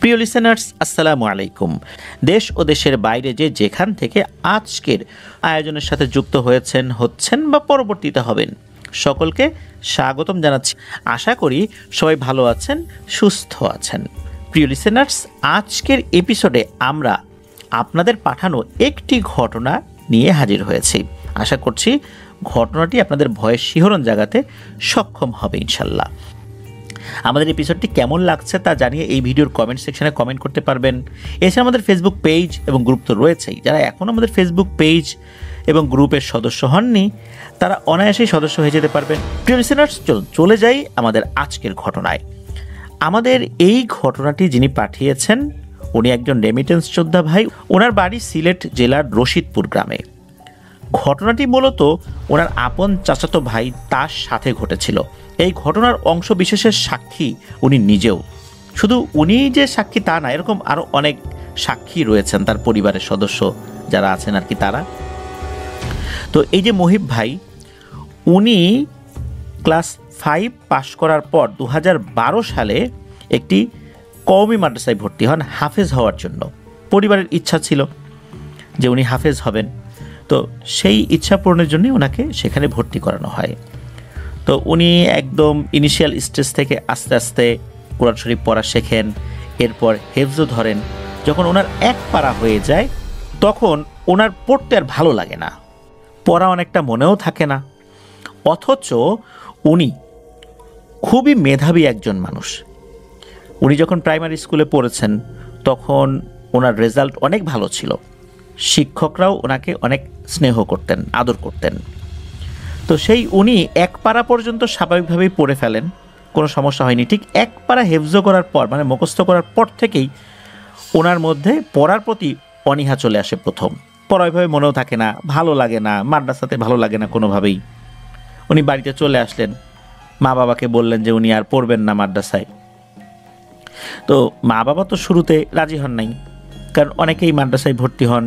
প্রিয় লিসেনার্স, আসসালামু আলাইকুম। দেশ ও দেশের বাইরে যে যেখান থেকে আজকের আয়োজনের সাথে যুক্ত হচ্ছেন বা পরবর্তীতে হবেন, সকলকে স্বাগতম জানাচ্ছি। আশা করি সবাই ভালো আছেন, সুস্থ আছেন। প্রিয় লিসেনার্স, আজকের এপিসোডে আমরা আপনাদের পাঠানো একটি ঘটনা নিয়ে হাজির হয়েছি। আশা করছি ঘটনাটি আপনাদের ভয়ের শিহরণ জাগাতে সক্ষম হবে ইনশাল্লাহ। আমাদের এপিসোডটি কেমন লাগছে তা জানিয়ে এই ভিডিওর কমেন্ট সেকশনে কমেন্ট করতে পারবেন। এছাড়া আমাদের ফেসবুক পেজ এবং গ্রুপ তো রয়েছেই। যারা এখন আমাদের ফেসবুক পেজ এবং গ্রুপের সদস্য হননি, তারা অনায়াসেই সদস্য হয়ে যেতে পারবেন। প্রিয় লিসেনার্স, চলে যাই আমাদের আজকের ঘটনায়। আমাদের এই ঘটনাটি যিনি পাঠিয়েছেন, উনি একজন রেমিটেন্স যোদ্ধা ভাই। ওনার বাড়ি সিলেট জেলার রশিদপুর গ্রামে। ঘটনাটি মূলত ওনার আপন চাচাতো ভাই তার সাথে ঘটেছিল। এই ঘটনার অংশ বিশেষের সাক্ষী উনি নিজেও। শুধু উনি যে সাক্ষী তা না, এরকম আরও অনেক সাক্ষী রয়েছেন তার পরিবারের সদস্য যারা আছেন আর কি তারা। তো এই যে মহিব ভাই, উনি ক্লাস 5 পাশ করার পর 2012 সালে একটি কওমি মাদ্রাসায় ভর্তি হন হাফেজ হওয়ার জন্য। পরিবারের ইচ্ছা ছিল যে উনি হাফেজ হবেন, তো সেই ইচ্ছা পূরণের জন্যই ওনাকে সেখানে ভর্তি করানো হয়। তো উনি একদম ইনিশিয়াল স্টেজ থেকে আস্তে আস্তে কোরআন শরীফ পড়া শেখেন, এরপর হেফজও ধরেন। যখন ওনার এক পারা হয়ে যায়, তখন ওনার পড়তে আর ভালো লাগে না, পড়া অনেকটা মনেও থাকে না। অথচ উনি খুবই মেধাবী একজন মানুষ। উনি যখন প্রাইমারি স্কুলে পড়েছেন, তখন ওনার রেজাল্ট অনেক ভালো ছিল। শিক্ষকরাও ওনাকে অনেক স্নেহ করতেন, আদর করতেন। তো সেই উনি এক পারা পর্যন্ত স্বাভাবিকভাবেই পড়ে ফেলেন, কোনো সমস্যা হয়নি। ঠিক এক পারা হেফজ করার পর, মানে মুখস্থ করার পর থেকেই ওনার মধ্যে পড়ার প্রতি অনীহা চলে আসে। প্রথম পড়া ওইভাবে মনেও থাকে না, ভালো লাগে না, মাদ্রাসাতে ভালো লাগে না কোনোভাবেই। উনি বাড়িতে চলে আসলেন, মা বাবাকে বললেন যে উনি আর পড়বেন না মাদ্রাসায়। তো মা বাবা তো শুরুতে রাজি হন নাই, কারণ অনেকেই মাদ্রাসায় ভর্তি হন,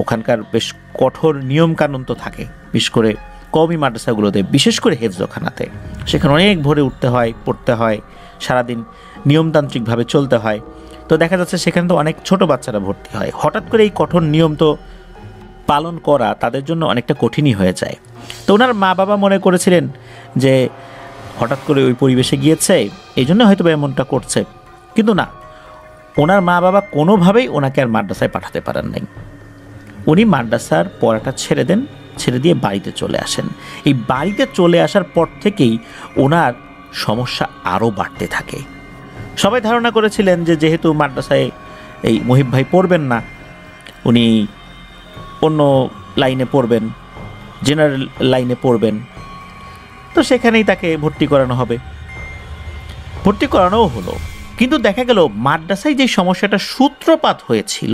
ওখানকার বেশ কঠোর নিয়মকানুন তো থাকে, বিশেষ করে কওমি মাদ্রাসাগুলোতে, বিশেষ করে হেফজখানাতে। সেখানে অনেক ভোরে উঠতে হয়, পড়তে হয়, সারাদিন নিয়মতান্ত্রিকভাবে চলতে হয়। তো দেখা যাচ্ছে সেখানে তো অনেক ছোট বাচ্চারা ভর্তি হয়। হঠাৎ করে এই কঠোর নিয়ম তো পালন করা তাদের জন্য অনেকটা কঠিনই হয়ে যায়। তো ওনার মা বাবা মনে করেছিলেন যে হঠাৎ করে ওই পরিবেশে গিয়েছে, এই জন্য হয়তো এমনটা করছে। কিন্তু না, ওনার মা বাবা কোনোভাবেই ওনাকে আর মাদ্রাসায় পাঠাতে পারেন নাই। উনি মাদ্রাসার পড়াটা ছেড়ে দেন, ছেড়ে দিয়ে বাড়িতে চলে আসেন। এই বাড়িতে চলে আসার পর থেকেই ওনার সমস্যা আরও বাড়তে থাকে। সবাই ধারণা করেছিলেন যে যেহেতু মাদ্রাসায় এই মহিব ভাই পড়বেন না, উনি অন্য লাইনে পড়বেন, জেনারেল লাইনে পড়বেন, তো সেখানেই তাকে ভর্তি করানো হবে। ভর্তি করানোও হলো। কিন্তু দেখা গেল মাদ্রাসায় যে সমস্যাটা সূত্রপাত হয়েছিল,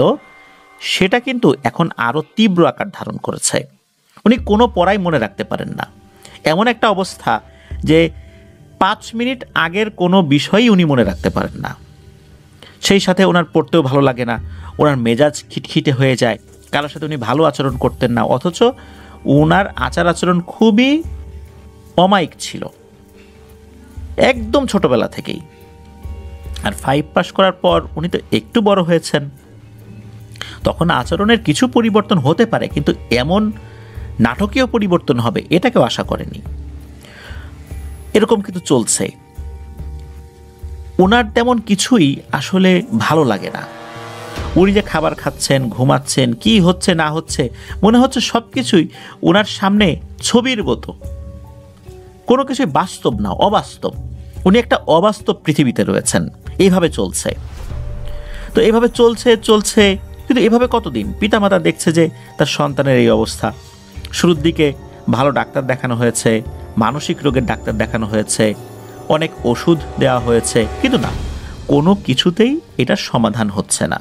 সেটা কিন্তু এখন আরও তীব্র আকার ধারণ করেছে। উনি কোনো পড়াই মনে রাখতে পারেন না। এমন একটা অবস্থা যে 5 মিনিট আগের কোনো বিষয়ই উনি মনে রাখতে পারেন না। সেই সাথে ওনার পড়তেও ভালো লাগে না, ওনার মেজাজ খিটখিটে হয়ে যায়, কারোর সাথে উনি ভালো আচরণ করতেন না। অথচ ওনার আচার আচরণ খুবই অমায়িক ছিল, একদম ছোটবেলা থেকেই। আর 5 পাস করার পর উনি তো একটু বড় হয়েছেন, তখন আচরণের কিছু পরিবর্তন হতে পারে, কিন্তু এমন নাটকীয় পরিবর্তন হবে এটা কেউ আশা করেনি। এরকম কিন্তু চলছে। ওনার তেমন কিছুই আসলে ভালো লাগে না। উনি যে খাবার খাচ্ছেন, ঘুমাচ্ছেন, কি হচ্ছে না হচ্ছে, মনে হচ্ছে সব কিছুই ওনার সামনে ছবির মতো, কোনো কিছুই বাস্তব না, অবাস্তব। উনি একটা অবাস্তব পৃথিবীতে রয়েছেন। এইভাবে চলছে। তো এইভাবে চলছে কিন্তু এভাবে কতদিন? পিতামাতা দেখছে যে তার সন্তানের এই অবস্থা। শুরুর দিকে ভালো ডাক্তার দেখানো হয়েছে, মানসিক রোগের ডাক্তার দেখানো হয়েছে, অনেক ওষুধ দেওয়া হয়েছে, কিন্তু না, কোনো কিছুতেই এটার সমাধান হচ্ছে না।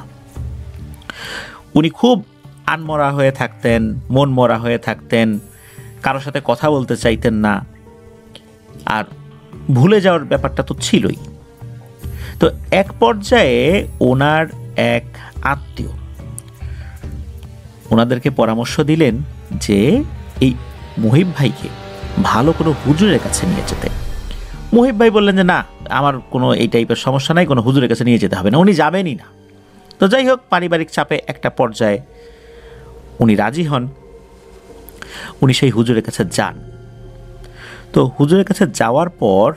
উনি খুব আনমরা হয়ে থাকতেন, মন মরা হয়ে থাকতেন, কারোর সাথে কথা বলতে চাইতেন না, আর ভুলে যাওয়ার ব্যাপারটা তো ছিলই। তো এক পর্যায়ে ওনার এক আত্মীয় ওনাদেরকে পরামর্শ দিলেন যে এই মহিব ভাইকে ভালো কোনো হুজুরের কাছে নিয়ে যেতে। মহিব ভাই বললেন যে না, আমার কোনো এই টাইপের সমস্যা নাই, কোনো হুজুরের কাছে নিয়ে যেতে হবে না, উনি যাবেনই না। তো যাই হোক, পারিবারিক চাপে একটা পর্যায়ে উনি রাজি হন, উনি সেই হুজুরের কাছে যান। তো হুজুরের কাছে যাওয়ার পর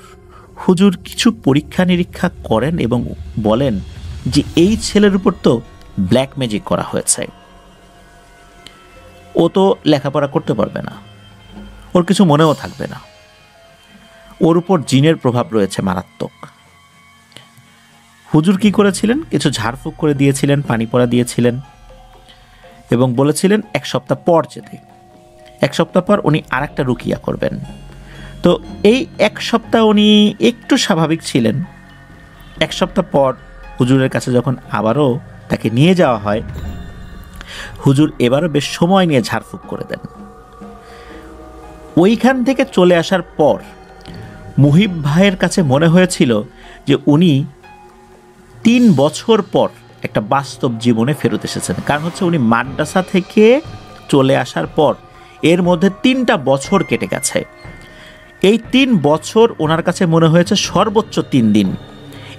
হুজুর কিছু পরীক্ষা নিরীক্ষা করেন এবং বলেন যে এই ছেলের উপর তো ব্ল্যাক ম্যাজিক করা হয়েছে, ও তো লেখাপড়া করতে পারবে না, ওর কিছু মনেও থাকবে না, ওর উপর জিনের প্রভাব রয়েছে মারাত্মক। হুজুর কি করেছিলেন, কিছু ঝাড়ফুঁক করে দিয়েছিলেন, পানি পড়া দিয়েছিলেন এবং বলেছিলেন 1 সপ্তাহ পর যেতে। 1 সপ্তাহ পর উনি আর একটা রুকিয়া করবেন। তো এই 1 সপ্তাহ উনি একটু স্বাভাবিক ছিলেন। 1 সপ্তাহ পর হুজুরের কাছে যখন আবারও তাকে নিয়ে যাওয়া হয়, হুজুর এবারও বেশ সময় নিয়ে ঝাড়ফুঁক করে দেন। ওইখান থেকে চলে আসার পর মুহিব ভাইয়ের কাছে মনে হয়েছিল যে উনি 3 বছর পর একটা বাস্তব জীবনে ফেরত এসেছেন। কারণ হচ্ছে উনি মাদ্রাসা থেকে চলে আসার পর এর মধ্যে 3টা বছর কেটে গেছে। এই 3 বছর ওনার কাছে মনে হয়েছে সর্বোচ্চ 3 দিন।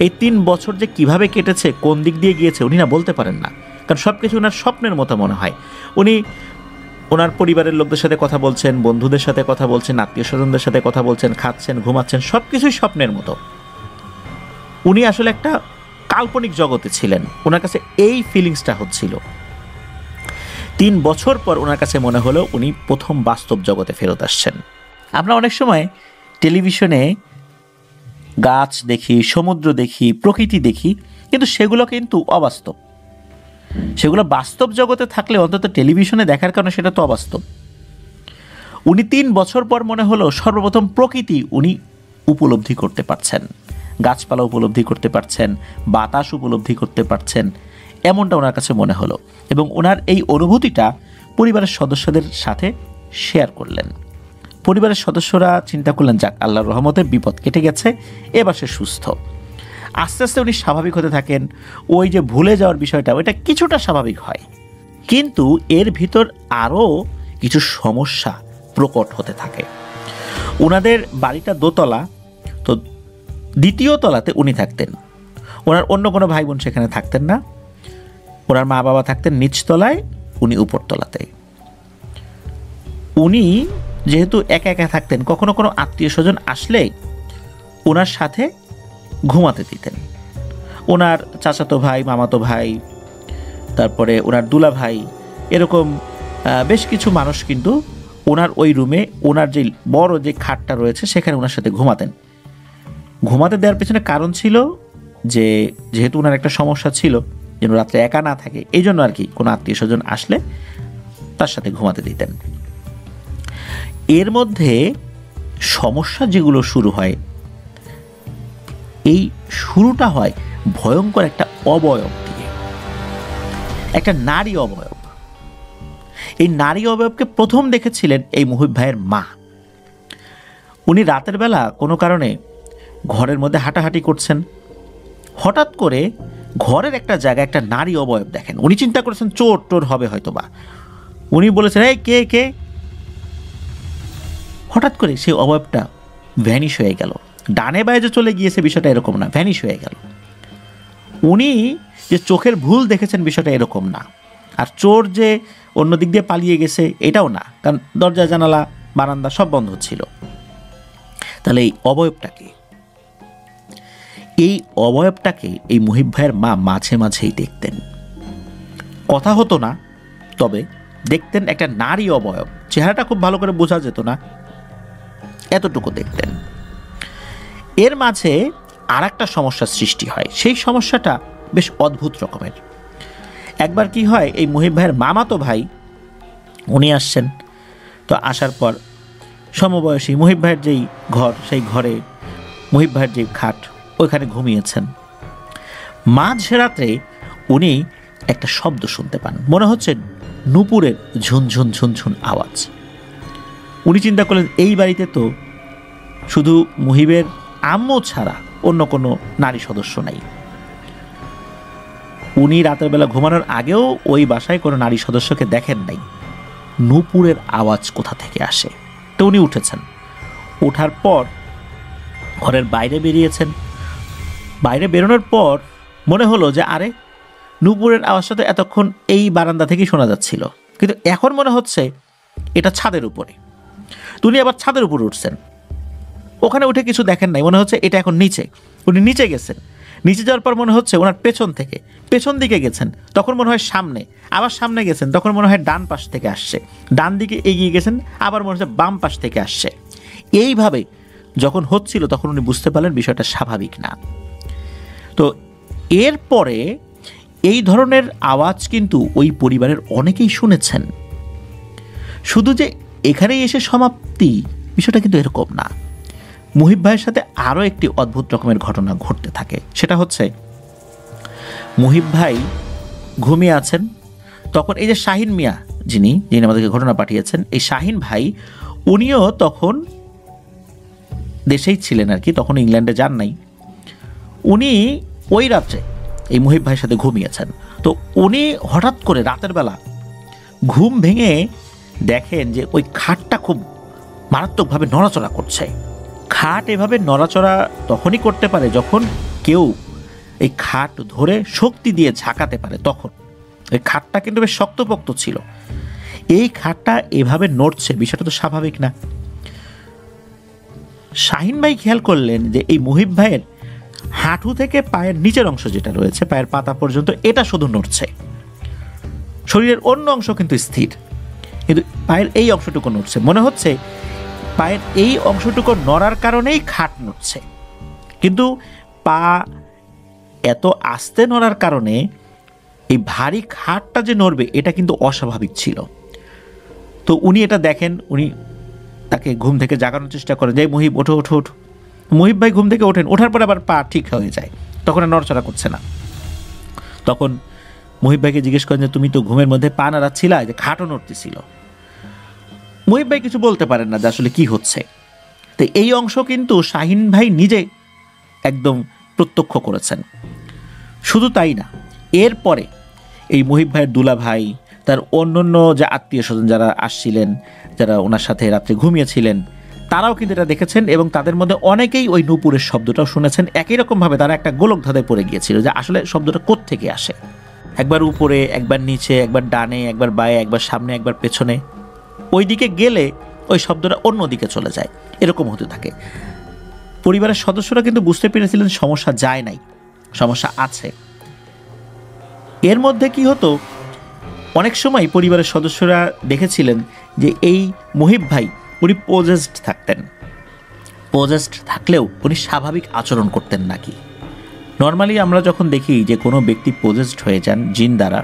এই 3 বছর যে কিভাবে কেটেছে, কোন দিক দিয়ে গিয়েছে উনি না বলতে পারেন না, কারণ সব কিছু ওনার স্বপ্নের মতো মনে হয়। উনি ওনার পরিবারের লোকদের সাথে কথা বলছেন, বন্ধুদের সাথে কথা বলছেন, আত্মীয় স্বজনদের সাথে কথা বলছেন, খাচ্ছেন, ঘুমাচ্ছেন, সব কিছুই স্বপ্নের মতো। উনি আসলে একটা কাল্পনিক জগতে ছিলেন, ওনার কাছে এই ফিলিংসটা হচ্ছিল। 3 বছর পর ওনার কাছে মনে হলো উনি প্রথম বাস্তব জগতে ফেরত আসছেন। আমরা অনেক সময় টেলিভিশনে গাছ দেখি, সমুদ্র দেখি, প্রকৃতি দেখি, কিন্তু সেগুলো কিন্তু অবাস্তব। সেগুলো বাস্তব জগতে থাকলে অন্তত টেলিভিশনে দেখার কারণে সেটা তো অবাস্তব। উনি 3 বছর পর মনে হলো সর্বপ্রথম প্রকৃতি উনি উপলব্ধি করতে পারছেন, গাছপালা উপলব্ধি করতে পারছেন, বাতাস উপলব্ধি করতে পারছেন, এমনটা ওনার কাছে মনে হলো। এবং ওনার এই অনুভূতিটা পরিবারের সদস্যদের সাথে শেয়ার করলেন। পরিবারের সদস্যরা চিন্তা করলেন, যাক, আল্লাহর রহমতে বিপদ কেটে গেছে, এবার সে সুস্থ। আস্তে আস্তে উনি স্বাভাবিক হতে থাকেন। ওই যে ভুলে যাওয়ার বিষয়টা, ওইটা কিছুটা স্বাভাবিক হয়, কিন্তু এর ভিতর আরও কিছু সমস্যা প্রকট হতে থাকে। ওনাদের বাড়িটা দোতলা, তো 2য় তলাতে উনি থাকতেন। ওনার অন্য কোনো ভাই বোন সেখানে থাকতেন না। ওনার মা বাবা থাকতেন নিচতলায়, উনি উপরতলাতে। উনি যেহেতু একা একা থাকতেন, কখনো কোনো আত্মীয় স্বজন আসলে ওনার সাথে ঘুমাতে দিতেন। ওনার চাচাতো ভাই, মামাতো ভাই, তারপরে ওনার দুলা ভাই, এরকম বেশ কিছু মানুষ কিন্তু ওনার ওই রুমে, ওনার যে বড় যে খাটটা রয়েছে সেখানে ওনার সাথে ঘুমাতেন। ঘুমাতে দেওয়ার পেছনে কারণ ছিল যে যেহেতু ওনার একটা সমস্যা ছিল যেন রাত্রে একা না থাকে, এই জন্য আর কি কোনো আত্মীয় স্বজন আসলে তার সাথে ঘুমাতে দিতেন। এর মধ্যে সমস্যা যেগুলো শুরু হয়, এই শুরুটা হয় ভয়ঙ্কর একটা অবয়ব দিয়ে, একটা নারী অবয়ব। এই নারী অবয়বকে প্রথম দেখেছিলেন এই মুহিব ভাইয়ের মা। উনি রাতের বেলা কোনো কারণে ঘরের মধ্যে হাঁটাহাঁটি করছেন, হঠাৎ করে ঘরের একটা জায়গায় একটা নারী অবয়ব দেখেন। উনি চিন্তা করেছেন চোর টোর হবে হয়তো বা। উনি বলেছেন, এই কে কে। হঠাৎ করে সেই অবয়বটা ভ্যানিশ হয়ে গেল। ডানে বায়ে যে চলে গিয়েছে বিষয়টা এরকম না, ভ্যানিশ হয়ে গেল। উনি যে চোখের ভুল দেখেছেন বিষয়টা এরকম না, আর চোর যে অন্য দিক দিয়ে পালিয়ে গেছে এটাও না, কারণ দরজা জানালা বারান্দা সব বন্ধ ছিল। তাহলে এই অবয়বটাকে, এই অবয়বটাকে এই মুহিব ভাইয়ের মা মাঝে মাঝেই দেখতেন। কথা হতো না, তবে দেখতেন একটা নারী অবয়ব। চেহারাটা খুব ভালো করে বোঝা যেত না, এতটুকু দেখতেন। এর মাঝে আর একটা সমস্যার সৃষ্টি হয়। সেই সমস্যাটা বেশ অদ্ভুত রকমের। একবার কি হয়, এই মুহিব ভাইয়ের মামাতো ভাই উনি আসছেন। তো আসার পর সমবয়সী মুহিব ভাইয়ের যেই ঘর, সেই ঘরে মুহিব ভাইয়ের যে খাট, ওইখানে ঘুমিয়েছেন। মাঝরাত্রে উনি একটা শব্দ শুনতে পান, মনে হচ্ছে নূপুরের ঝুনঝুন ঝুনঝুন আওয়াজ। উনি চিন্তা করলেন এই বাড়িতে তো শুধু মুহিবের আম্মু ছাড়া অন্য কোনো নারী সদস্য নাই। উনি রাতের বেলা ঘুমানোর আগেও ওই বাসায় কোনো নারী সদস্যকে দেখেন নাই। নূপুরের আওয়াজ কোথা থেকে আসে? তো উনি উঠেছেন। ওঠার পর ঘরের বাইরে বেরিয়েছেন। বাইরে বেরোনোর পর মনে হলো যে আরে নূপুরের আওয়াজটা তো এতক্ষণ এই বারান্দা থেকেই শোনা যাচ্ছিল, কিন্তু এখন মনে হচ্ছে এটা ছাদের উপরে। উনি আবার ছাদের উপরে উঠছেন, ওখানে উঠে কিছু দেখেন নাই, মনে হচ্ছে এটা এখন নিচে। উনি নিচে গেছেন, নিচে যাওয়ার পর মনে হচ্ছে ওনার পেছন দিকে গেছেন, তখন মনে হয় সামনে, আবার সামনে গেছেন, তখন মনে হয় ডান পাশ থেকে আসছে, ডান দিকে এগিয়ে গেছেন, আবার মনে হচ্ছে বাম পাশ থেকে আসছে। এইভাবে যখন হচ্ছিল তখন উনি বুঝতে পারলেন বিষয়টা স্বাভাবিক না। তো এরপরে এই ধরনের আওয়াজ কিন্তু ওই পরিবারের অনেকেই শুনেছেন। শুধু যে এখানেই এসে সমাপ্তি, বিষয়টা কিন্তু এরকম না। মুহিব ভাইয়ের সাথে আরও একটি অদ্ভুত রকমের ঘটনা ঘটতে থাকে। সেটা হচ্ছে মুহিব ভাই ঘুমিয়ে আছেন, তখন এই যে শাহিন মিয়া যিনি আমাদেরকে ঘটনা পাঠিয়েছেন, এই শাহিন ভাই উনিও তখন দেশেই ছিলেন আর কি, তখন ইংল্যান্ডে যান নাই। উনি ওই রাত্রে এই মুহিব ভাইয়ের সাথে ঘুমিয়েছেন। তো উনি হঠাৎ করে রাতের বেলা ঘুম ভেঙে দেখেন যে ওই খাটটা খুব মারাত্মকভাবে নড়াচড়া করছে। খাট এভাবে নড়াচড়া তখনই করতে পারে যখন কেউ এই খাট ধরে শক্তি দিয়ে ঝাঁকাতে পারে, তখন। এই খাটটা কিন্তু বেশ শক্তপোক্ত ছিল, এই খাটটা এভাবে নড়ছে, বিষয়টা তো স্বাভাবিক না। শাহিন ভাই খেয়াল করলেন যে এই মুহিব ভাইয়ের হাঁটু থেকে পায়ের নিচের অংশ যেটা রয়েছে, পায়ের পাতা পর্যন্ত, এটা শুধু নড়ছে, শরীরের অন্য অংশ কিন্তু স্থির, কিন্তু পায়ের এই অংশটুকু নড়ছে। মনে হচ্ছে পায়ের এই অংশটুকু নড়ার কারণেই খাট নড়ছে, কিন্তু পা এত আস্তে নড়ার কারণে এই ভারী খাটটা যে নড়বে এটা কিন্তু অস্বাভাবিক ছিল। তো উনি এটা দেখেন, উনি তাকে ঘুম থেকে জাগানোর চেষ্টা করেন, যে মুহিব ওঠো ওঠো ওঠো। মুহিব ভাই ঘুম থেকে ওঠেন, ওঠার পর আবার পা ঠিক হয়ে যায়, তখন আর নড়চড়া করছে না। তখন মুহিব ভাইকে জিজ্ঞেস করেন যে তুমি তো ঘুমের মধ্যে পা নাড়াচ্ছিলা, যে খাটও নড়তেছিল। মুহিব ভাই কিছু বলতে পারেন না যে আসলে কি হচ্ছে। তো এই অংশ কিন্তু শাহিন ভাই নিজে একদম প্রত্যক্ষ করেছেন। শুধু তাই না, এরপরে এই মুহিব ভাইয়ের দুলা ভাই, তার অন্যান্য যে আত্মীয় স্বজন যারা আসছিলেন, যারা ওনার সাথে রাত্রে ঘুমিয়েছিলেন, তারাও কিন্তু এটা দেখেছেন, এবং তাদের মধ্যে অনেকেই ওই নূপুরের শব্দটাও শুনেছেন। একই রকমভাবে তারা একটা গোলক ধাঁধায় পড়ে গিয়েছিল যে আসলে শব্দটা কোত্থেকে আসে। একবার উপরে, একবার নিচে, একবার ডানে, একবার বায়ে, একবার সামনে, একবার পেছনে, ওই দিকে গেলে ওই শব্দটা অন্য দিকে চলে যায়, এরকম হতে থাকে। পরিবারের সদস্যরা কিন্তু বুঝতে পেরেছিলেন সমস্যা যায় নাই, সমস্যা আছে। এর মধ্যে কি হতো, অনেক সময় পরিবারের সদস্যরা দেখেছিলেন যে এই মুহিব ভাই উনি পজেসড থাকতেন। পজেসড থাকলেও উনি স্বাভাবিক আচরণ করতেন নাকি। নর্মালি আমরা যখন দেখি যে কোনো ব্যক্তি পজেসড হয়ে যান জিন দ্বারা,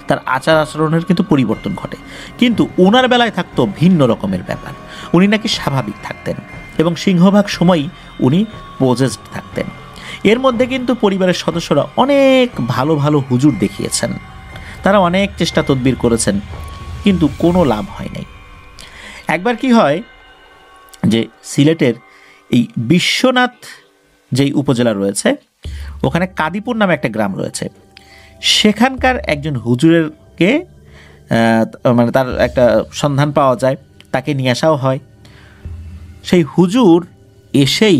তার আচার আচরণের কিন্তু পরিবর্তন ঘটে, কিন্তু ওনার বেলায় থাকতো ভিন্ন রকমের ব্যাপার। উনি নাকি স্বাভাবিক থাকতেন এবং সিংহভাগ সময়ই উনি পজেসড থাকতেন। এর মধ্যে কিন্তু পরিবারের সদস্যরা অনেক ভালো ভালো হুজুর দেখিয়েছেন, তারা অনেক চেষ্টা তদবির করেছেন, কিন্তু কোনো লাভ হয় নাই। একবার কি হয় যে সিলেটের এই বিশ্বনাথ যেই উপজেলা রয়েছে, ওখানে কাদিপুর নামে একটা গ্রাম রয়েছে, সেখানকার একজন হুজুরকে মানে তার একটা সন্ধান পাওয়া যায়, তাকে নিয়ে আসাও হয়। সেই হুজুর এসেই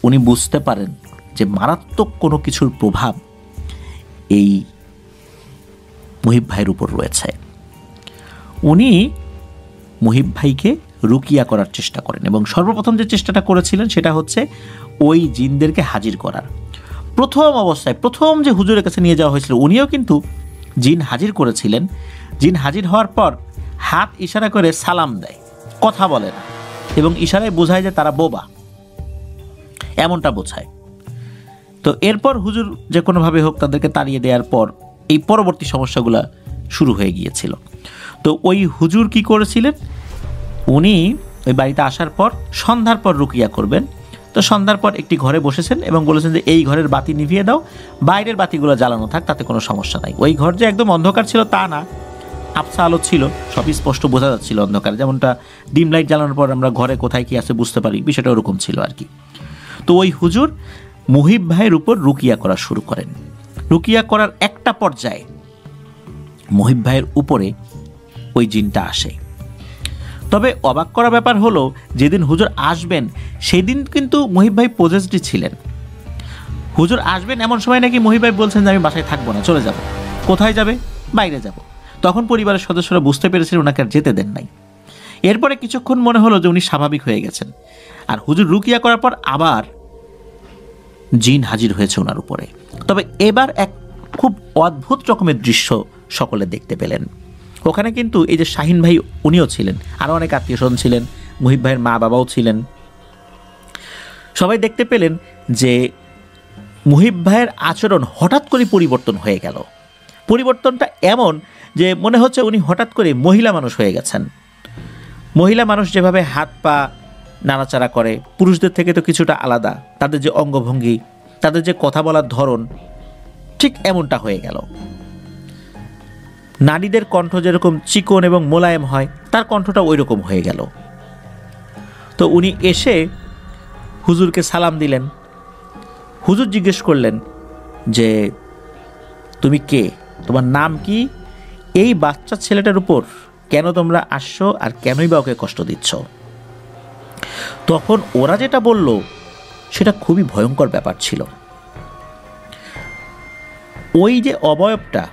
উনি বুঝতে পারেন যে মারাত্মক কোনো কিছুর প্রভাব এই মুহিব ভাইয়ের উপর রয়েছে। উনি মুহিব ভাইকে রুকিয়া করার চেষ্টা করেন, এবং সর্বপ্রথম যে চেষ্টাটা করেছিলেন সেটা হচ্ছে ওই জিনদেরকে হাজির করার। প্রথম অবস্থায় প্রথম যে হুজুরের কাছে নিয়ে যাওয়া হয়েছিল, উনিও কিন্তু জিন হাজির করেছিলেন। জিন হাজির হওয়ার পর হাত ইশারা করে সালাম দেয়, কথা বলে না, এবং ইশারায় বোঝায় যে তারা বোবা, এমনটা বোঝায়। তো এরপর হুজুর যে কোনোভাবে হোক তাদেরকে তাড়িয়ে দেওয়ার পর এই পরবর্তী সমস্যাগুলো শুরু হয়ে গিয়েছিল। তো ওই হুজুর কি করেছিলেন, উনি ওই বাড়িতে আসার পর সন্ধ্যার পর রুকিয়া করবেন। তো সন্ধ্যার পর একটি ঘরে বসেছেন এবং বলেছেন যে এই ঘরের বাতি নিভিয়ে দাও, বাইরের বাতিগুলো জ্বালানো থাক, তাতে কোনো সমস্যা নাই। ওই ঘর যে একদম অন্ধকার ছিল তা না, আবছা আলো ছিল, সবই স্পষ্ট বোঝা যাচ্ছিল অন্ধকারে, যেমনটা ডিম লাইট জ্বালানোর পর আমরা ঘরে কোথায় কি আছে বুঝতে পারি, বিষয়টা ওরকম ছিল আর কি। তো ওই হুজুর মুহিব ভাইয়ের উপর রুকিয়া করা শুরু করেন। রুকিয়া করার একটা পর্যায়ে মুহিব ভাইয়ের উপরে ওই জিনটা আসে। তবে অবাক করা ব্যাপার হলো, যেদিন হুজুর আসবেন সেদিন কিন্তু মুহিব ভাই পজেসড ছিলেন। হুজুর আসবেন এমন সময় নাকি মহিব ভাই বলছেন যে আমি বাসায় থাকবো না, চলে যাব। কোথায় যাবে? বাইরে যাব। তখন পরিবারের সদস্যরা বুঝতে পেরেছিলেন ওনাকে আর যেতে দেন নাই। এরপরে কিছুক্ষণ মনে হলো যে উনি স্বাভাবিক হয়ে গেছেন, আর হুজুর রুকিয়া করার পর আবার জিন হাজির হয়েছে ওনার উপরে। তবে এবার এক খুব অদ্ভুত রকমের দৃশ্য সকলে দেখতে পেলেন। ওখানে কিন্তু এই যে শাহিন ভাই উনিও ছিলেন, আরও অনেক আত্মীয় স্বজন ছিলেন, মুহিব ভাইয়ের মা বাবাও ছিলেন। সবাই দেখতে পেলেন যে মুহিব ভাইয়ের আচরণ হঠাৎ করে পরিবর্তন হয়ে গেল। পরিবর্তনটা এমন যে মনে হচ্ছে উনি হঠাৎ করে মহিলা মানুষ হয়ে গেছেন। মহিলা মানুষ যেভাবে হাত পা নাড়াচাড়া করে, পুরুষদের থেকে তো কিছুটা আলাদা, তাদের যে অঙ্গভঙ্গি, তাদের যে কথা বলার ধরন, ঠিক এমনটা হয়ে গেল। নারীদের কণ্ঠ যেরকম চিকন এবং মোলায়েম হয়, তার কণ্ঠটা ওই রকম হয়ে গেল। তো উনি এসে হুজুরকে সালাম দিলেন। হুজুর জিজ্ঞেস করলেন যে তুমি কে, তোমার নাম কি, এই বাচ্চা ছেলেটার উপর কেন তোমরা আসছো, আর কেনই বা ওকে কষ্ট দিচ্ছ? তখন ওরা যেটা বলল সেটা খুবই ভয়ঙ্কর ব্যাপার ছিল। ওই যে অবয়বটা,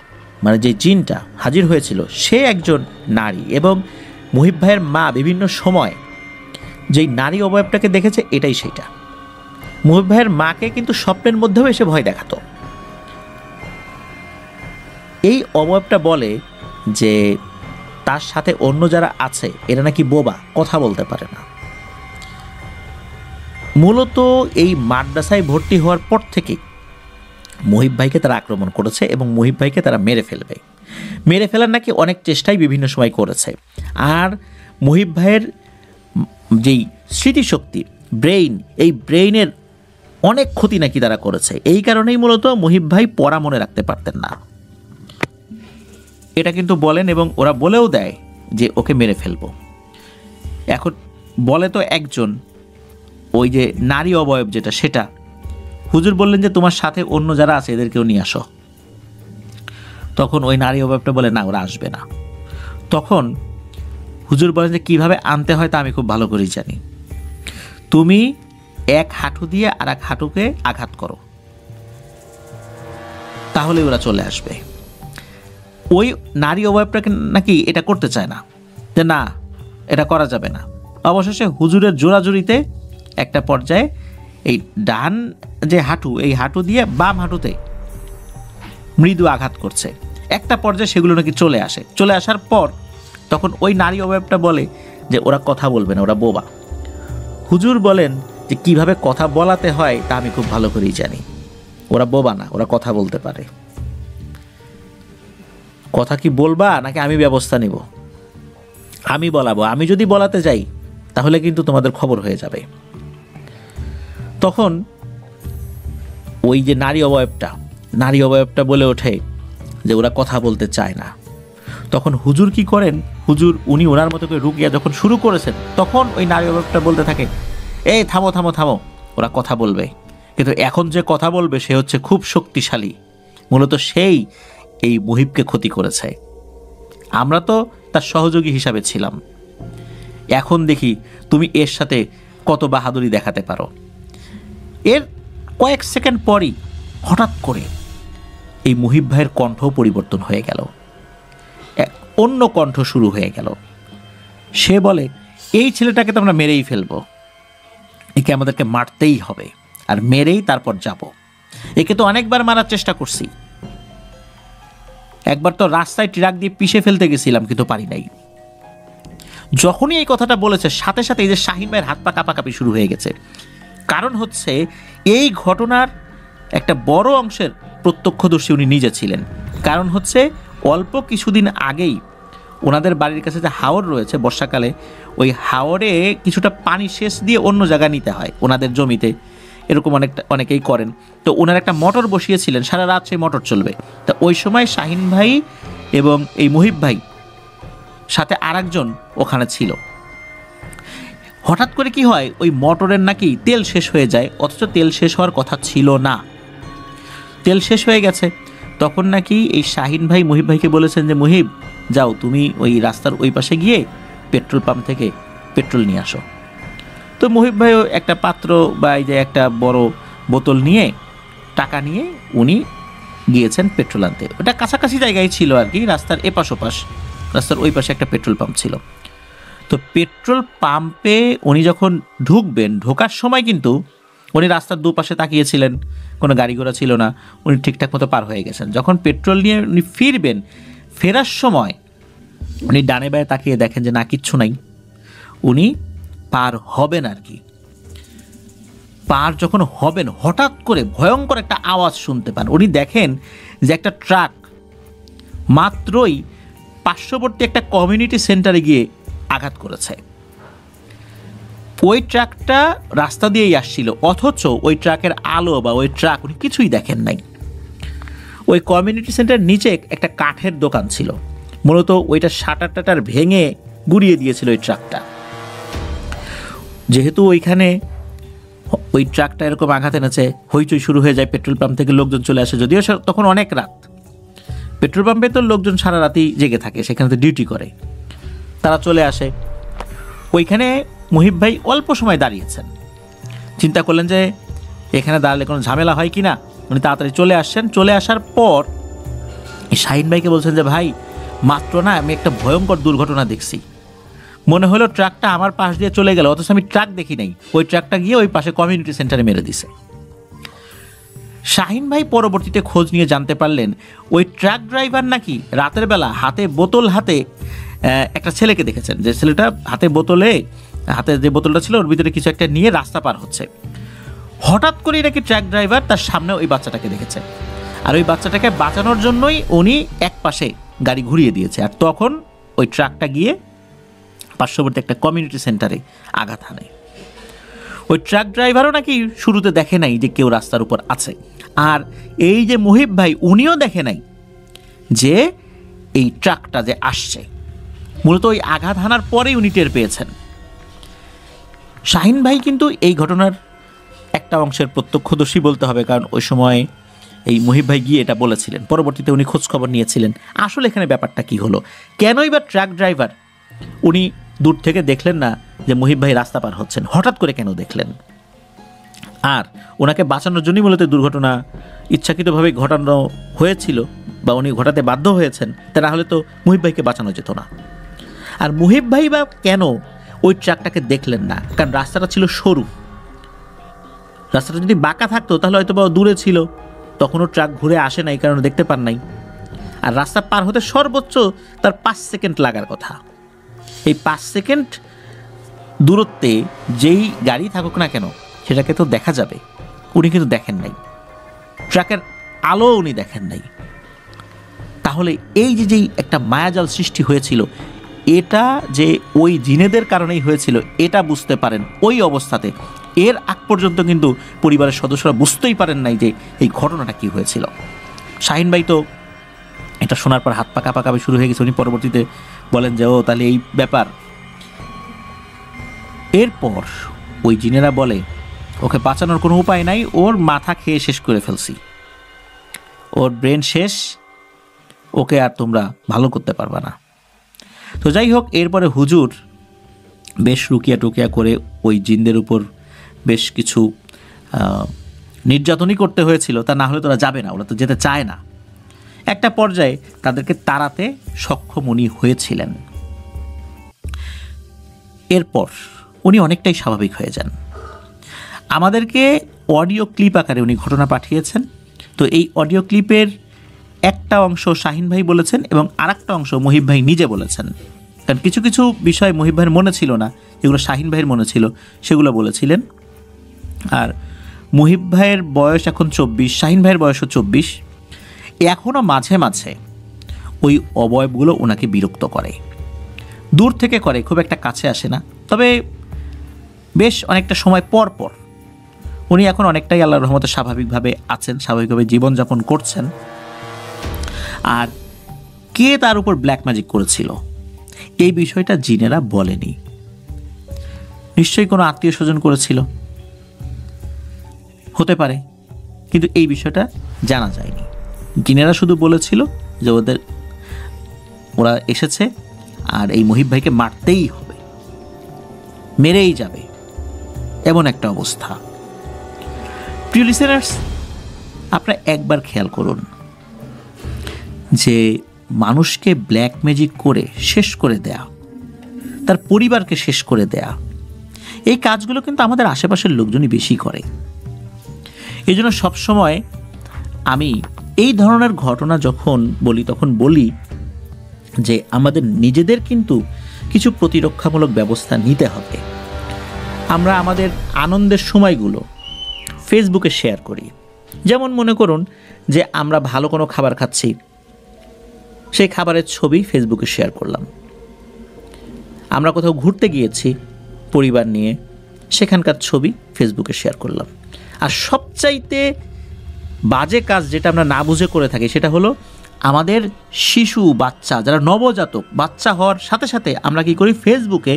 মানে যে জিনটা হাজির হয়েছিল, সে একজন নারী, এবং মুহিব ভাইয়ের মা বিভিন্ন সময় যেই নারী অবয়বটাকে দেখেছে এটাই সেইটা। মুহিব ভাইয়ের মাকে কিন্তু স্বপ্নের মধ্যেও এসে ভয় দেখাতো। এই অবয়বটা বলে যে তার সাথে অন্য যারা আছে এরা নাকি বোবা, কথা বলতে পারে না। মূলত এই মাদ্রাসায় ভর্তি হওয়ার পর থেকে মুহিব ভাইকে তারা আক্রমণ করেছে এবং মুহিব ভাইকে তারা মেরে ফেলবে। মেরে ফেলার নাকি অনেক চেষ্টাই বিভিন্ন সময় করেছে। আর মুহিব ভাইয়ের যেই স্মৃতিশক্তি, ব্রেইন, এই ব্রেইনের অনেক ক্ষতি নাকি তারা করেছে। এই কারণেই মূলত মুহিব ভাই পড়া মনে রাখতে পারতেন না, এটা কিন্তু বলেন, এবং ওরা বলেও দেয় যে ওকে মেরে ফেলবো। এখন বলে তো একজন, ওই যে নারী অবয়ব যেটা, সেটা হুজুর বললেন যে তোমার সাথে অন্য যারা আছে এদেরকেও নিয়ে আসো। তখন ওই নারী অবয়বটা বলে না, ওরা আসবে না। তখন হুজুর বলেন যে কিভাবে আনতে হয় তা আমি খুব ভালো করেই জানি। তুমি এক হাঁটু দিয়ে আর এক হাঁটুকে আঘাত করো, তাহলে ওরা চলে আসবে। ওই নারী অবয়বটাকে নাকি এটা করতে চায় না, যে না এটা করা যাবে না। অবশেষে হুজুরের জোরাজুরিতে একটা পর্যায়ে এই ডান যে হাঁটু, এই হাঁটু দিয়ে বাম হাঁটুতে মৃদু আঘাত করছে। একটা পর্যায়ে সেগুলো নাকি চলে আসে। চলে আসার পর তখন ওই নারী অবয়বটা বলে যে ওরা কথা বলবে না, ওরা বোবা। হুজুর বলেন যে কিভাবে কথা বলাতে হয় তা আমি খুব ভালো করেই জানি। ওরা বোবা না, ওরা কথা বলতে পারে। কথা কি বলবা নাকি আমি ব্যবস্থা নিব? আমি বলাবো। আমি যদি বলাতে যাই তাহলে কিন্তু তোমাদের খবর হয়ে যাবে। তখন ওই যে নারী অবয়বটা বলে ওঠে যে ওরা কথা বলতে চায় না। তখন হুজুর কি করেন, হুজুর উনি ওনার মতো করে রুকিয়া যখন শুরু করেছেন, তখন ওই নারী অবয়বটা বলতে থাকে, এই থামো থামো থামো, ওরা কথা বলবে। কিন্তু এখন যে কথা বলবে সে হচ্ছে খুব শক্তিশালী, মূলত সেই এই মুহিবকে ক্ষতি করেছে। আমরা তো তার সহযোগী হিসাবে ছিলাম। এখন দেখি তুমি এর সাথে কত বাহাদুরি দেখাতে পারো। এর কয়েক সেকেন্ড পরই হঠাৎ করে এই মুহিব ভাইয়ের কণ্ঠ পরিবর্তন হয়ে গেল, অন্য কণ্ঠ শুরু হয়ে গেল। সে বলে এই ছেলেটাকে তো আমরা মেরেই ফেলবো, একে আমাদেরকে মারতেই হবে, আর মেরেই তারপর যাব। একে তো অনেকবার মারার চেষ্টা করছি, একবার তো রাস্তায় ট্রাক দিয়ে পিষে ফেলতে গেছিলাম কিন্তু পারি নাই। যখনই এই কথাটা বলেছে সাথে সাথে এই যে শাহিন ভাইয়ের হাত পা কাঁপাকাঁপি শুরু হয়ে গেছে। কারণ হচ্ছে এই ঘটনার একটা বড় অংশের প্রত্যক্ষদর্শী উনি নিজে ছিলেন। কারণ হচ্ছে অল্প কিছুদিন আগেই ওনাদের বাড়ির কাছে যে হাওর রয়েছে, বর্ষাকালে ওই হাওরে কিছুটা পানি সেচ দিয়ে অন্য জায়গায় নিতে হয় ওনাদের জমিতে, এরকম অনেকেই করেন। তো ওনার একটা মোটর বসিয়েছিলেন, সারা রাত সেই মোটর চলবে। তা ওই সময় শাহিন ভাই এবং এই মুহিব ভাই সাথে আরেকজন ওখানে ছিল। হঠাৎ করে কি হয়, ওই মোটরের নাকি তেল শেষ হয়ে যায়, অথচ তেল শেষ হওয়ার কথা ছিল না, তেল শেষ হয়ে গেছে। তখন নাকি এই শাহিন ভাই মুহিব ভাইকে বলেছেন যে মুহিব যাও তুমি ওই রাস্তার ওই পাশে গিয়ে পেট্রোল পাম্প থেকে পেট্রোল নিয়ে আসো। তো মুহিব ভাইও একটা পাত্র বা এই যে একটা বড় বোতল নিয়ে টাকা নিয়ে উনি গিয়েছেন পেট্রোল আনতে। ওটা কাছাকাছি জায়গায় ছিল আর কি, রাস্তার এপাশ ওপাশ, রাস্তার ওই পাশে একটা পেট্রোল পাম্প ছিল। তো পেট্রোল পাম্পে উনি যখন ঢুকবেন, ঢোকার সময় কিন্তু উনি রাস্তার দুপাশে তাকিয়েছিলেন, কোনো গাড়ি ঘোড়া ছিল না, উনি ঠিকঠাক মতো পার হয়ে গেছেন। যখন পেট্রোল নিয়ে উনি ফিরবেন, ফেরার সময় উনি ডানে বায়ে তাকিয়ে দেখেন যে না, কিচ্ছু নাই, উনি পার হবেন আর কি। পার যখন হবেন, হঠাৎ করে ভয়ঙ্কর একটা আওয়াজ শুনতে পান। উনি দেখেন যে একটা ট্রাক মাত্রই পার্শ্ববর্তী একটা কমিউনিটি সেন্টারে গিয়ে আঘাত করেছে। ওই ট্রাকটা রাস্তা দিয়েই আসছিল, অথচ ওই ট্রাকের আলো বা ওই ট্রাক উনি কিছুই দেখেন নাই। ওই কমিউনিটি সেন্টার নিচে একটা কাঠের দোকান ছিল, মূলত ওইটা শাটার টাটার ভেঙে গুড়িয়ে দিয়েছিল ওই ট্রাকটা। যেহেতু ওইখানে ওই ট্রাকটা এরকম আঘাত এনেছে, হইচই শুরু হয়ে যায়, পেট্রোল পাম্প থেকে লোকজন চলে আসে। যদিও তখন অনেক রাত, পেট্রোল পাম্পে তো লোকজন সারা রাতেই জেগে থাকে, সেখানে তো ডিউটি করে, তারা চলে আসে। ওইখানে মুহিব ভাই অল্প সময় দাঁড়িয়েছেন, চিন্তা করলেন যে এখানে দাঁড়ালে কোনো ঝামেলা হয় কি না। উনি তাড়াতাড়ি চলে আসছেন। চলে আসার পর শাহিন ভাইকে বলছেন যে ভাই, মাত্র না আমি একটা ভয়ঙ্কর দুর্ঘটনা দেখছি, মনে হলো ট্রাকটা আমার পাশ দিয়ে চলে গেল, অথচ আমি ট্রাক দেখি নাই, ওই ট্রাকটা গিয়ে ওই পাশে কমিউনিটি সেন্টারে মেরে দিছে। শাহিন ভাই পরবর্তীতে খোঁজ নিয়ে জানতে পারলেন ওই ট্রাক ড্রাইভার নাকি রাতের বেলা হাতে বোতল হাতে একটা ছেলেকে দেখেছেন, যে ছেলেটা হাতে যে বোতলটা ছিল ওর ভিতরে কিছু একটা নিয়ে রাস্তা পার হচ্ছে। হঠাৎ করেই নাকি ট্রাক ড্রাইভার তার সামনে ওই বাচ্চাটাকে দেখেছে, আর ওই বাচ্চাটাকে বাঁচানোর জন্যই উনি এক পাশে গাড়ি ঘুরিয়ে দিয়েছে। আর তখন ওই ট্রাকটা গিয়ে পার্শ্ববর্তী একটা কমিউনিটি সেন্টারে আঘাত হানে। ওই ট্রাক ড্রাইভারও নাকি শুরুতে দেখে নাই যে কেউ রাস্তার উপর আছে, আর এই যে মুহিব ভাই উনিও দেখে নাই যে এই ট্রাকটা যে আসছে। মূলত ওই আঘাত হানার পরেই উনি টের পেয়েছেন। শাহিন ভাই কিন্তু এই ঘটনার একটা অংশের প্রত্যক্ষদর্শী বলতে হবে, কারণ ওই সময় এই মুহিব ভাই গিয়ে এটা বলেছিলেন। পরবর্তীতে উনি খোঁজখবর নিয়েছিলেন আসলে এখানে ব্যাপারটা কি হলো, কেনই বা ট্রাক ড্রাইভার উনি দূর থেকে দেখলেন না যে মুহিব ভাই রাস্তা পার হচ্ছেন, হঠাৎ করে কেন দেখলেন। আর ওনাকে বাঁচানোর জন্যই মূলত দুর্ঘটনা ইচ্ছাকৃতভাবে ঘটানো হয়েছিল, বা উনি ঘটাতে বাধ্য হয়েছেন, তা না হলে তো মুহিব ভাইকে বাঁচানো যেত না। আর মুহিব ভাই বা কেন ওই ট্রাকটাকে দেখলেন না, কারণ রাস্তাটা ছিল সরু, রাস্তাটা যদি বাঁকা থাকতো তাহলে হয়তো বা দূরে ছিল, তখনও ট্রাক ঘুরে আসে না, এই কারণে দেখতে পান নাই। আর রাস্তা পার হতে সর্বোচ্চ তার 5 সেকেন্ড লাগার কথা। এই 5 সেকেন্ড দূরত্বে যেই গাড়ি থাকুক না কেন সেটাকে তো দেখা যাবে, উনি কিন্তু দেখেন নাই, ট্রাকের আলো উনি দেখেন নাই। তাহলে এই যেই একটা মায়াজাল সৃষ্টি হয়েছিল, এটা যে ওই জিনেদের কারণেই হয়েছিল এটা বুঝতে পারেন ওই অবস্থাতে। এর আগ পর্যন্ত কিন্তু পরিবারের সদস্যরা বুঝতেই পারেন নাই যে এই ঘটনাটা কি হয়েছিল। শাহিন ভাই তো এটা শোনার পর হাত পা কাঁপাকাঁপি শুরু হয়ে গেছে। উনি পরবর্তীতে বলেন যে ও তাহলে এই ব্যাপার। এরপর ওই জিনেরা বলে ওকে বাঁচানোর কোনো উপায় নাই, ওর মাথা খেয়ে শেষ করে ফেলছি, ওর ব্রেন শেষ, ওকে আর তোমরা ভালো করতে পারবা না। তো যাই হোক, এরপরে হুজুর বেশ রুকিয়া টুকিয়া করে ওই জিনদের উপর বেশ কিছু নির্যাতনই করতে হয়েছিল, তা না হলে তোরা যাবে না, ওরা তো যেতে চায় না। একটা পর্যায়ে তাদেরকে তাড়াতে সক্ষম উনি হয়েছিলেন। এরপর উনি অনেকটাই স্বাভাবিক হয়ে যান। আমাদেরকে অডিও ক্লিপ আকারে উনি ঘটনা পাঠিয়েছেন। তো এই অডিও ক্লিপের একটা অংশ শাহিন ভাই বলেছেন এবং আরেকটা অংশ মুহিব ভাই নিজে বলেছেন, কারণ কিছু কিছু বিষয় মুহিব ভাইয়ের মনে ছিল না, যেগুলো শাহিন ভাইয়ের মনে ছিল সেগুলো বলেছিলেন। আর মুহিব ভাইয়ের বয়স এখন 24, শাহিন ভাইয়ের বয়সও 24। এখনও মাঝে মাঝে ওই অবয়বগুলো ওনাকে বিরক্ত করে, দূর থেকে করে, খুব একটা কাছে আসে না। তবে বেশ অনেকটা সময় পর পর উনি এখন অনেকটাই আল্লাহর রহমতে স্বাভাবিকভাবে আছেন, স্বাভাবিকভাবে জীবনযাপন করছেন। আর কে তার উপর ব্ল্যাক ম্যাজিক করেছিল এই বিষয়টা জিনেরা বলেনি। নিশ্চয়ই কোনো আত্মীয় স্বজন করেছিল, হতে পারে, কিন্তু এই বিষয়টা জানা যায়নি। জিনেরা শুধু বলেছিল যে ওরা এসেছে আর এই মুহিব ভাইকে মারতেই হবে, মেরেই যাবে, এমন একটা অবস্থা। প্রিয় লিসেনার্স, আপনারা একবার খেয়াল করুন যে মানুষকে ব্ল্যাক ম্যাজিক করে শেষ করে দেয়া, তার পরিবারকে শেষ করে দেয়া, এই কাজগুলো কিন্তু আমাদের আশেপাশের লোকজনই বেশি করে। এই জন্য সবসময় আমি এই ধরনের ঘটনা যখন বলি তখন বলি যে আমাদের নিজেদের কিন্তু কিছু প্রতিরক্ষামূলক ব্যবস্থা নিতে হবে। আমরা আমাদের আনন্দের সময়গুলো ফেসবুকে শেয়ার করি। যেমন মনে করুন যে আমরা ভালো কোনো খাবার খাচ্ছি, সেই খাবারের ছবি ফেসবুকে শেয়ার করলাম। আমরা কোথাও ঘুরতে গিয়েছি পরিবার নিয়ে, সেখানকার ছবি ফেসবুকে শেয়ার করলাম। আর সবচাইতে বাজে কাজ যেটা আমরা না বুঝে করে থাকি সেটা হলো আমাদের শিশু বাচ্চা যারা নবজাতক, বাচ্চা হওয়ার সাথে সাথে আমরা কি করি, ফেসবুকে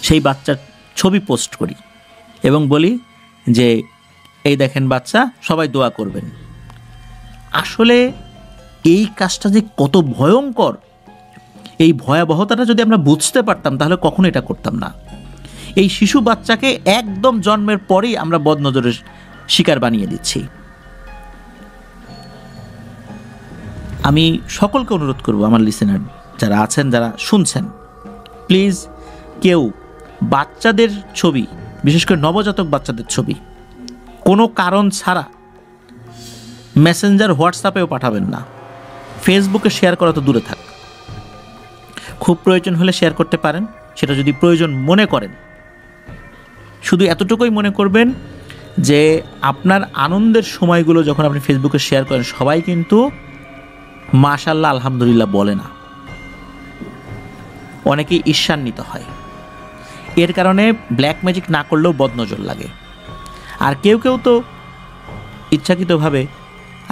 সেই বাচ্চার ছবি পোস্ট করি এবং বলি যে এই দেখেন বাচ্চা, সবাই দোয়া করবেন। আসলে এই কাজটা যে কত ভয়ঙ্কর, এই ভয়াবহতাটা যদি আমরা বুঝতে পারতাম তাহলে কখনো এটা করতাম না। এই শিশু বাচ্চাকে একদম জন্মের পরেই আমরা বদনজরের শিকার বানিয়ে দিচ্ছি। আমি সকলকে অনুরোধ করব, আমার লিসেনার যারা আছেন, যারা শুনছেন, প্লিজ কেউ বাচ্চাদের ছবি, বিশেষ করে নবজাতক বাচ্চাদের ছবি কোনো কারণ ছাড়া মেসেঞ্জার, হোয়াটসঅ্যাপেও পাঠাবেন না। ফেসবুকে শেয়ার করা তো দূরে থাক, খুব প্রয়োজন হলে শেয়ার করতে পারেন, সেটা যদি প্রয়োজন মনে করেন। শুধু এতটুকুই মনে করবেন যে আপনার আনন্দের সময়গুলো যখন আপনি ফেসবুকে শেয়ার করেন, সবাই কিন্তু মাশাআল্লাহ আলহামদুলিল্লাহ বলে না, অনেকেই ঈর্ষান্বিত হয়। এর কারণে ব্ল্যাক ম্যাজিক না করলেও বদনজর লাগে। আর কেউ কেউ তো ইচ্ছাকৃতভাবে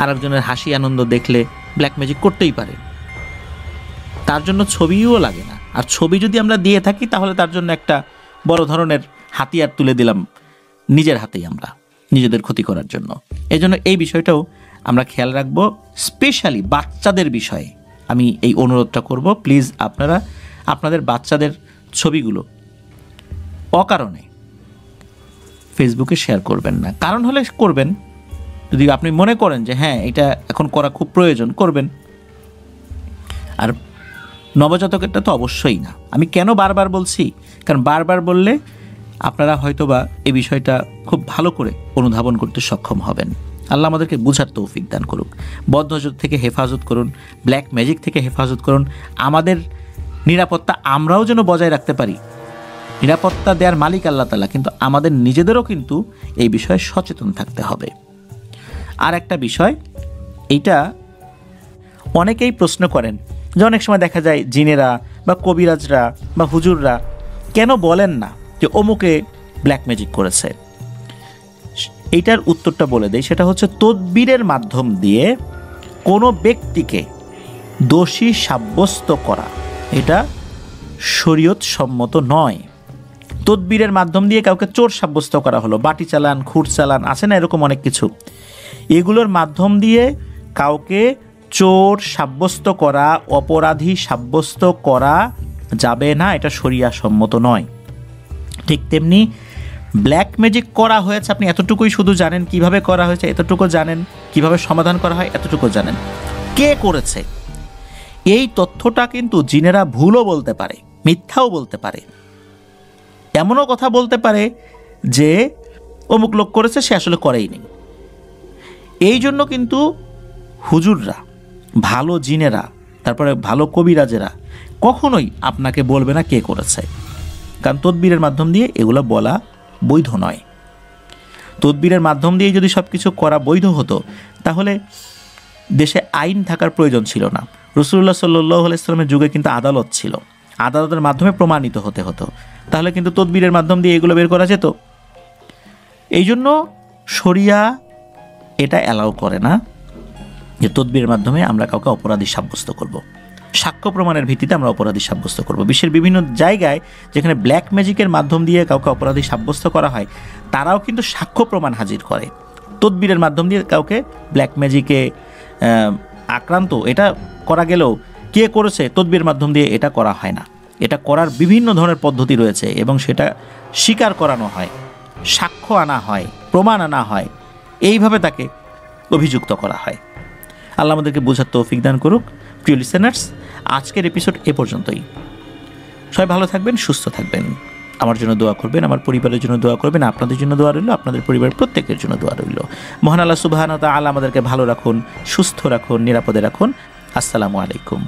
আরেকজনের হাসি আনন্দ দেখলে ব্ল্যাক ম্যাজিক করতেই পারে, তার জন্য ছবিও লাগে না। আর ছবি যদি আমরা দিয়ে থাকি তাহলে তার জন্য একটা বড় ধরনের হাতিয়ার তুলে দিলাম নিজের হাতেই, আমরা নিজেদের ক্ষতি করার জন্য। এই জন্য এই বিষয়টাও আমরা খেয়াল রাখবো, স্পেশালি বাচ্চাদের বিষয়ে আমি এই অনুরোধটা করব, প্লিজ আপনারা আপনাদের বাচ্চাদের ছবিগুলো অকারণে ফেসবুকে শেয়ার করবেন না। কারণ হলে করবেন, যদি আপনি মনে করেন যে হ্যাঁ এটা এখন করা খুব প্রয়োজন, করবেন। আর নবজাতকেরটা তো অবশ্যই না। আমি কেন বারবার বলছি, কারণ বারবার বললে আপনারা হয়তোবা এই বিষয়টা খুব ভালো করে অনুধাবন করতে সক্ষম হবেন। আল্লাহ আমাদেরকে বুঝার তৌফিক দান করুক। বদনজর থেকে হেফাজত করুন, ব্ল্যাক ম্যাজিক থেকে হেফাজত করুন। আমাদের নিরাপত্তা আমরাও যেন বজায় রাখতে পারি। নিরাপত্তা দেওয়ার মালিক আল্লাহ তাআলা, কিন্তু আমাদের নিজেদেরও কিন্তু এই বিষয়ে সচেতন থাকতে হবে। আর একটা বিষয়, এইটা অনেকেই প্রশ্ন করেন যে অনেক সময় দেখা যায় জিনেরা বা কবিরাজরা বা হুজুররা কেন বলেন না যে অমুকে ব্ল্যাক ম্যাজিক করেছে। এইটার উত্তরটা বলে দেয়, সেটা হচ্ছে তদবিরের মাধ্যম দিয়ে কোনো ব্যক্তিকে দোষী সাব্যস্ত করা এটা শরীয়ত সম্মত নয়। তদবিরের মাধ্যম দিয়ে কাউকে চোর সাব্যস্ত করা হলো, বাটি চালান, খুঁট চালান, আছে না এরকম অনেক কিছু, এগুলোর মাধ্যম দিয়ে কাউকে চোর সাব্যস্ত করা, অপরাধী সাব্যস্ত করা যাবে না, এটা শরিয়া সম্মত নয়। ঠিক তেমনি ব্ল্যাক ম্যাজিক করা হয়েছে, আপনি এতটুকুই শুধু জানেন, কিভাবে করা হয়েছে এতটুকু জানেন, কিভাবে সমাধান করা হয় এতটুকু জানেন, কে করেছে এই তথ্যটা কিন্তু জিনেরা ভুলও বলতে পারে, মিথ্যাও বলতে পারে, এমনও কথা বলতে পারে যে অমুক লোক করেছে, সে আসলে করেই নেই। এই জন্য কিন্তু হুজুররা, ভালো জিনেরা, তারপরে ভালো কবিরাজেরা কখনোই আপনাকে বলবে না কে করেছে, কারণ তদবিরের মাধ্যম দিয়ে এগুলো বলা বৈধ নয়। তদবিরের মাধ্যম দিয়ে যদি সব কিছু করা বৈধ হতো তাহলে দেশে আইন থাকার প্রয়োজন ছিল না। রাসূলুল্লাহ সাল্লাল্লাহু আলাইহি ওয়াসাল্লামের যুগে কিন্তু আদালত ছিল, আদালতের মাধ্যমে প্রমাণিত হতে হতো, তাহলে কিন্তু তদবিরের মাধ্যম দিয়ে এগুলো বের করা যেত। এই জন্য শরিয়া এটা অ্যালাউ করে না যে তদবিরের মাধ্যমে আমরা কাউকে অপরাধী সাব্যস্ত করব, সাক্ষ্য প্রমাণের ভিত্তিতে আমরা অপরাধী সাব্যস্ত করব। বিশ্বের বিভিন্ন জায়গায় যেখানে ব্ল্যাক ম্যাজিকের মাধ্যম দিয়ে কাউকে অপরাধী সাব্যস্ত করা হয়, তারাও কিন্তু সাক্ষ্য প্রমাণ হাজির করে। তদবিরের মাধ্যম দিয়ে কাউকে ব্ল্যাক ম্যাজিকে আক্রান্ত এটা করা গেলেও কে করেছে তদবিরের মাধ্যম দিয়ে এটা করা হয় না। এটা করার বিভিন্ন ধরনের পদ্ধতি রয়েছে এবং সেটা স্বীকার করানো হয়, সাক্ষ্য আনা হয়, প্রমাণ আনা হয়, এইভাবে তাকে অভিযুক্ত করা হয়। আল্লাহ আমাদেরকে বোঝার তৌফিক দান করুক। প্রিয় লিসেনার্স, আজকের এপিসোড এ পর্যন্তই। সবাই ভালো থাকবেন, সুস্থ থাকবেন, আমার জন্য দোয়া করবেন, আমার পরিবারের জন্য দোয়া করবেন, আপনাদের জন্য দোয়া রইল, আপনাদের পরিবারের প্রত্যেকের জন্য দোয়া রইল। মহান আল্লাহ সুবহানাহু ওয়া তাআলা আমাদেরকে ভালো রাখুন, সুস্থ রাখুন, নিরাপদে রাখুন। আসসালামু আলাইকুম।